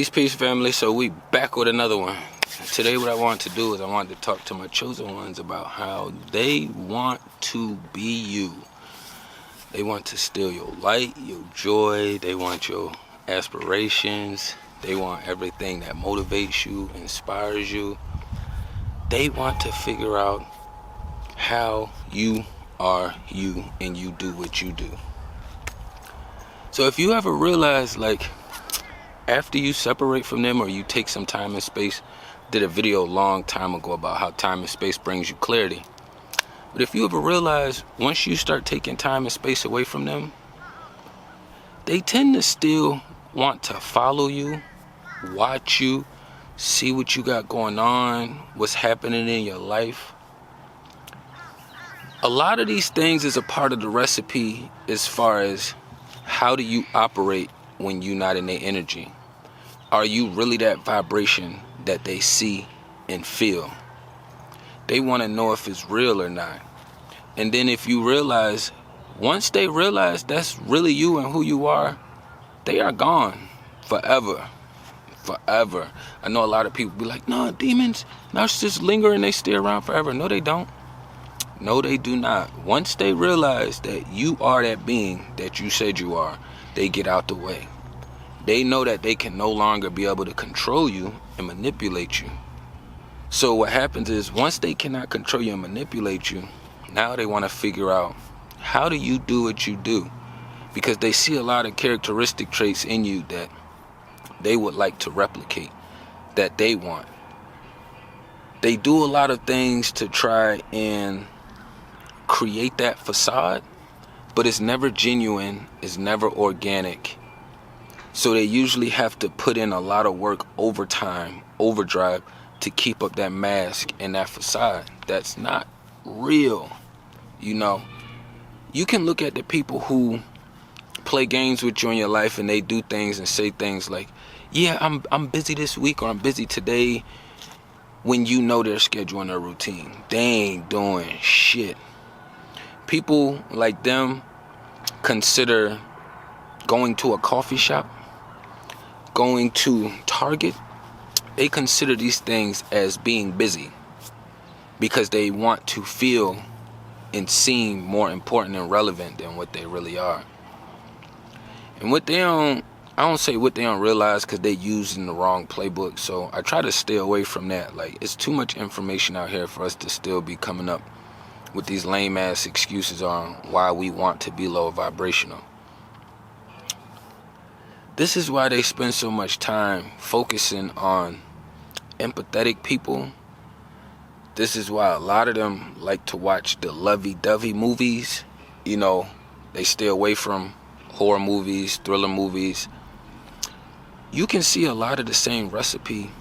Peace, family. So we back with another one. Today what I want to do is I want to talk to my chosen ones about how they want to be you. They want to steal your light, your joy. They want your aspirations. They want everything that motivates you, inspires you. They want to figure out how you are you and you do what you do. So if you ever realize, like, after you separate from them or you take some time and space, did a video a long time ago about how time and space brings you clarity. But if you ever realize, once you start taking time and space away from them, they tend to still want to follow you, watch you, see what you got going on, what's happening in your life. A lot of these things is a part of the recipe as far as how do you operate when you're not in their energy. Are you really that vibration that they see and feel? They want to know if it's real or not. And then if you realize, once they realize that's really you and who you are, they are gone forever. Forever. I know a lot of people be like, no, demons, narcissists linger and they stay around forever. No, they don't. No, they do not. Once they realize that you are that being that you said you are, they get out the way. They know that they can no longer be able to control you and manipulate you. So what happens is, once they cannot control you and manipulate you, now they want to figure out, how do you do what you do? Because they see a lot of characteristic traits in you that they would like to replicate, that they want. They do a lot of things to try and create that facade, but it's never genuine, it's never organic. So they usually have to put in a lot of work, overtime, overdrive, to keep up that mask and that facade. That's not real. You know, you can look at the people who play games with you in your life and they do things and say things like, yeah, I'm busy this week, or I'm busy today, when you know their schedule and their routine. They ain't doing shit. People like them consider going to a coffee shop, going to Target, they consider these things as being busy because they want to feel and seem more important and relevant than what they really are. And what they don't, I don't say what they don't realize, because they using the wrong playbook. So I try to stay away from that. Like, it's too much information out here for us to still be coming up with these lame ass excuses on why we want to be low vibrational. This is why they spend so much time focusing on empathetic people. This is why a lot of them like to watch the lovey-dovey movies. You know, they stay away from horror movies, thriller movies. You can see a lot of the same recipe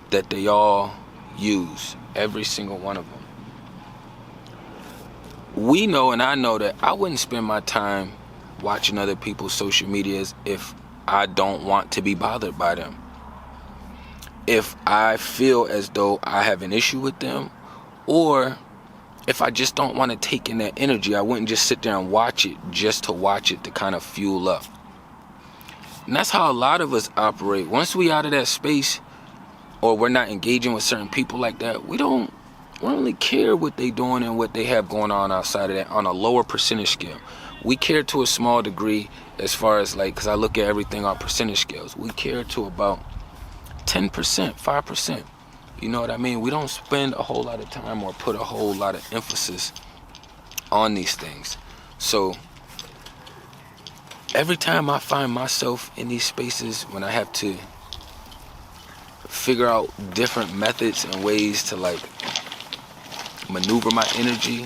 that they all use, every single one of them. We know, and I know, that I wouldn't spend my time watching other people's social medias if I don't want to be bothered by them. If I feel as though I have an issue with them, or if I just don't want to take in that energy, I wouldn't just sit there and watch it just to watch it, to kind of fuel up. And that's how a lot of us operate. Once we out of that space, or we're not engaging with certain people like that, we don't really care what they doing and what they have going on outside of that on a lower percentage scale. We care to a small degree, as far as, like, because I look at everything on percentage scales. We care to about 10%, 5%. You know what I mean? We don't spend a whole lot of time or put a whole lot of emphasis on these things. So every time I find myself in these spaces when I have to figure out different methods and ways to, like, maneuver my energy,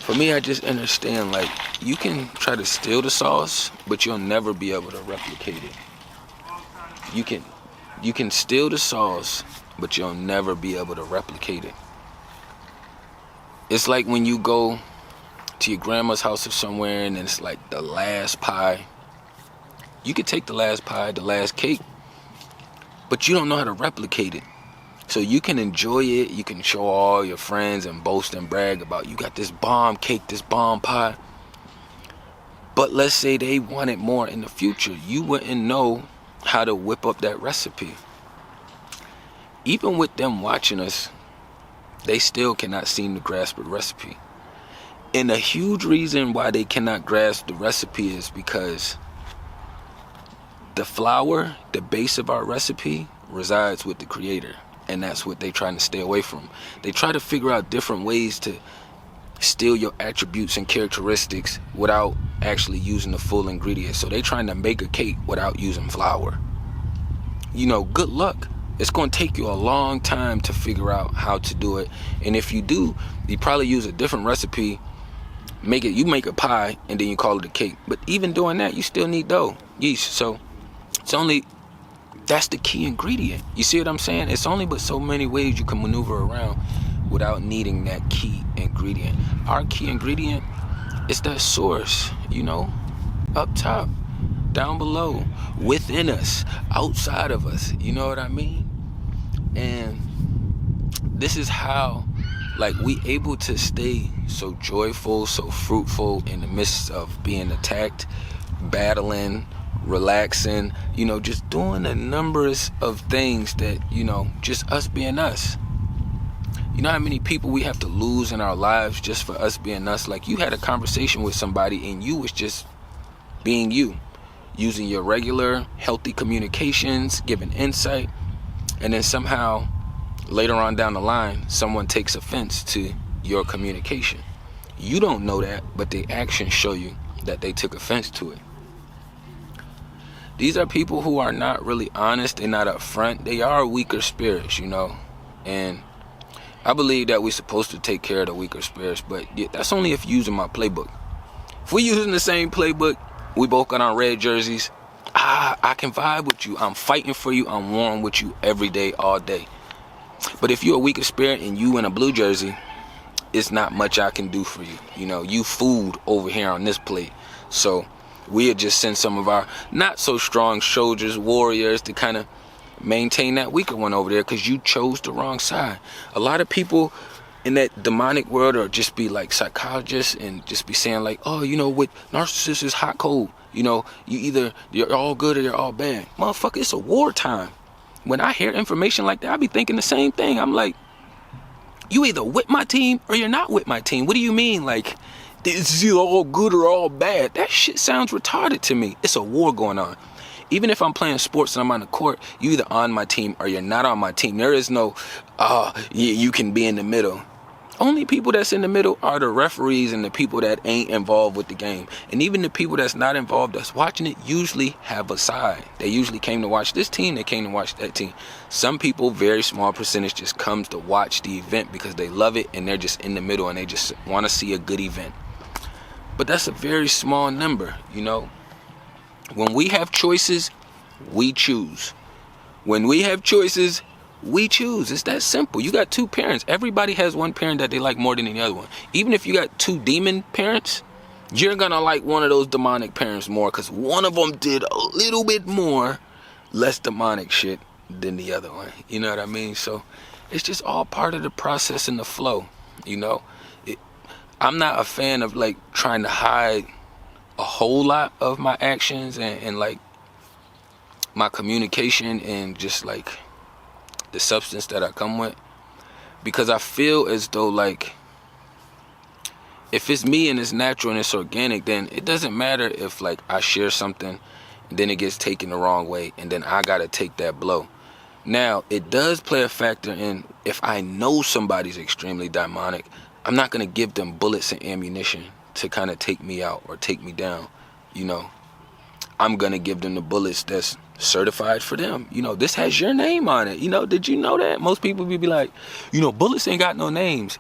for me, I just understand, like, you can try to steal the sauce, but you'll never be able to replicate it. You can steal the sauce, but you'll never be able to replicate it. It's like when you go to your grandma's house or somewhere and it's like the last pie. You could take the last pie, the last cake, but you don't know how to replicate it. So you can enjoy it, you can show all your friends and boast and brag about, you got this bomb cake, this bomb pie. But let's say they wanted more in the future. You wouldn't know how to whip up that recipe. Even with them watching us, they still cannot seem to grasp the recipe. And a huge reason why they cannot grasp the recipe is because the flour, the base of our recipe, resides with the creator. And that's what they're trying to stay away from. They try to figure out different ways to steal your attributes and characteristics without actually using the full ingredients. So they're trying to make a cake without using flour. You know, good luck. It's going to take you a long time to figure out how to do it. And if you do, you probably use a different recipe. You make a pie and then you call it a cake. But even doing that, you still need dough, yeast. So that's the key ingredient. You see what I'm saying? It's only but so many ways you can maneuver around without needing that key ingredient. Our key ingredient is that source, you know, up top, down below, within us, outside of us. You know what I mean? And this is how, like, we able to stay so joyful, so fruitful in the midst of being attacked, battling, relaxing, you know, just doing a numbers of things that, you know, just us being us. You know how many people we have to lose in our lives just for us being us? Like, you had a conversation with somebody and you was just being you, using your regular healthy communications, giving insight, and then somehow later on down the line someone takes offense to your communication. You don't know that, but the actions show you that they took offense to it. These are people who are not really honest. They're not upfront. They are weaker spirits, you know. And I believe that we're supposed to take care of the weaker spirits, but yeah, that's only if you're using my playbook. If we're using the same playbook, we both got on red jerseys, I can vibe with you. I'm fighting for you. I'm warm with you every day, all day. But if you're a weaker spirit and you in a blue jersey, it's not much I can do for you. You know, you food over here on this plate. So we'll just send some of our not so strong soldiers, warriors, to kind of maintain that weaker one over there, because you chose the wrong side. A lot of people in that demonic world or just be like psychologists and just be saying like, oh, you know, with narcissists is hot cold. You know, you're all good or you're all bad. Motherfucker, it's a wartime. When I hear information like that, I be thinking the same thing. I'm like, you either with my team or you're not with my team. What do you mean? Like, this is all good or all bad? That shit sounds retarded to me. It's a war going on. Even if I'm playing sports and I'm on the court, you either on my team or you're not on my team. There is no, you can be in the middle. Only people that's in the middle are the referees and the people that ain't involved with the game. And even the people that's not involved, that's watching it, usually have a side. They usually came to watch this team, they came to watch that team. Some people, very small percentage, just comes to watch the event because they love it and they're just in the middle and they just want to see a good event. But that's a very small number, you know. When we have choices, we choose. When we have choices, we choose. It's that simple. You got two parents. Everybody has one parent that they like more than the other one. Even if you got two demon parents, you're gonna like one of those demonic parents more because one of them did a little bit more less demonic shit than the other one. You know what I mean? So it's just all part of the process and the flow. You know, I'm not a fan of like trying to hide a whole lot of my actions and like my communication and just like the substance that I come with, because I feel as though like if it's me and it's natural and it's organic, then it doesn't matter if like I share something and then it gets taken the wrong way and then I gotta take that blow. Now it does play a factor in if I know somebody's extremely demonic, I'm not gonna give them bullets and ammunition to kind of take me out or take me down. You know, I'm gonna give them the bullets that's certified for them. You know, this has your name on it. You know, did you know that? Most people be like, you know, bullets ain't got no names.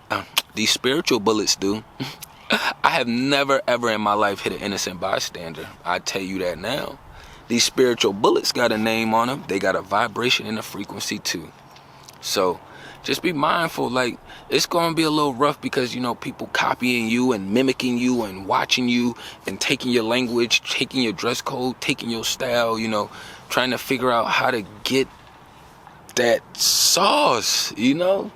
These spiritual bullets do. I have never ever in my life hit an innocent bystander. I tell you that now. These spiritual bullets got a name on them. They got a vibration and a frequency too. So just be mindful. Like, it's gonna be a little rough because, you know, people copying you and mimicking you and watching you and taking your language, taking your dress code, taking your style, you know, trying to figure out how to get that sauce, you know.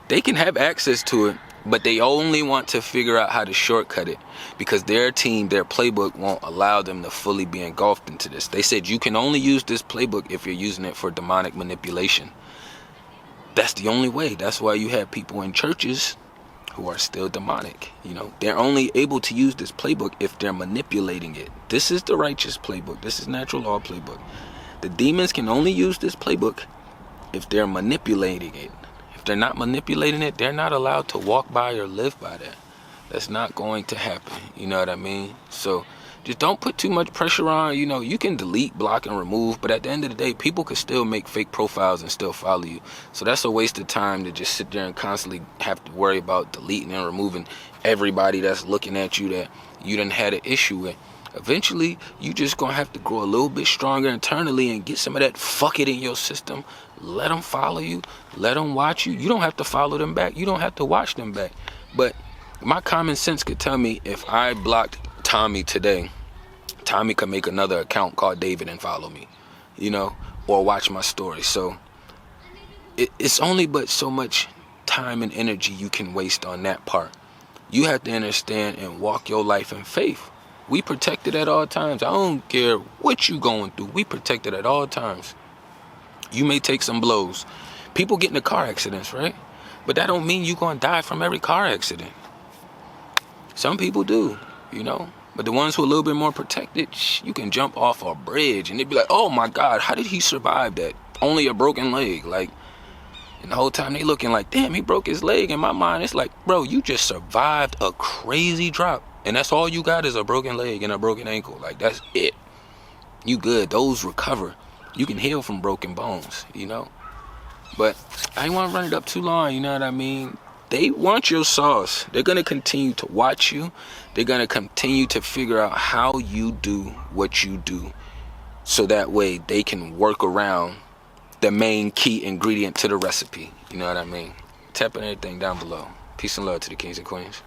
They can have access to it, But they only want to figure out how to shortcut it because their team, their playbook won't allow them to fully be engulfed into this. They said you can only use this playbook if you're using it for demonic manipulation. That's the only way. That's why you have people in churches who are still demonic. They're only able to use this playbook if they're manipulating it. This is the righteous playbook. This is natural law playbook. The demons can only use this playbook if they're manipulating it. If they're not manipulating it, they're not allowed to walk by or live by that. That's not going to happen. You know what I mean? So just don't put too much pressure on. You can delete, block, and remove, but at the end of the day, people can still make fake profiles and still follow you. So that's a waste of time to just sit there and constantly have to worry about deleting and removing everybody that's looking at you that you done had an issue with. Eventually, you just gonna have to grow a little bit stronger internally and get some of that fuck it in your system. Let them follow you. Let them watch you. You don't have to follow them back. You don't have to watch them back. But my common sense could tell me if I blocked Tommy today, Tommy could make another account called David and follow me, or watch my story. So it's only but so much time and energy you can waste on that part. You have to understand and walk your life in faith. We protected at all times. I don't care what you going through. We protected at all times. You may take some blows. People get into car accidents, right? But that don't mean you gonna die from every car accident. Some people do, But the ones who are a little bit more protected, you can jump off a bridge and they'd be like, oh my God, how did he survive that? Only a broken leg. And the whole time they looking like, damn, he broke his leg. In my mind, it's like, bro, you just survived a crazy drop. And that's all you got is a broken leg and a broken ankle. That's it. You good. Those recover. You can heal from broken bones, But I didn't want to run it up too long, you know what I mean? They want your sauce. They're going to continue to watch you. They're going to continue to figure out how you do what you do. So that way they can work around the main key ingredient to the recipe. You know what I mean? Tap on everything down below. Peace and love to the kings and queens.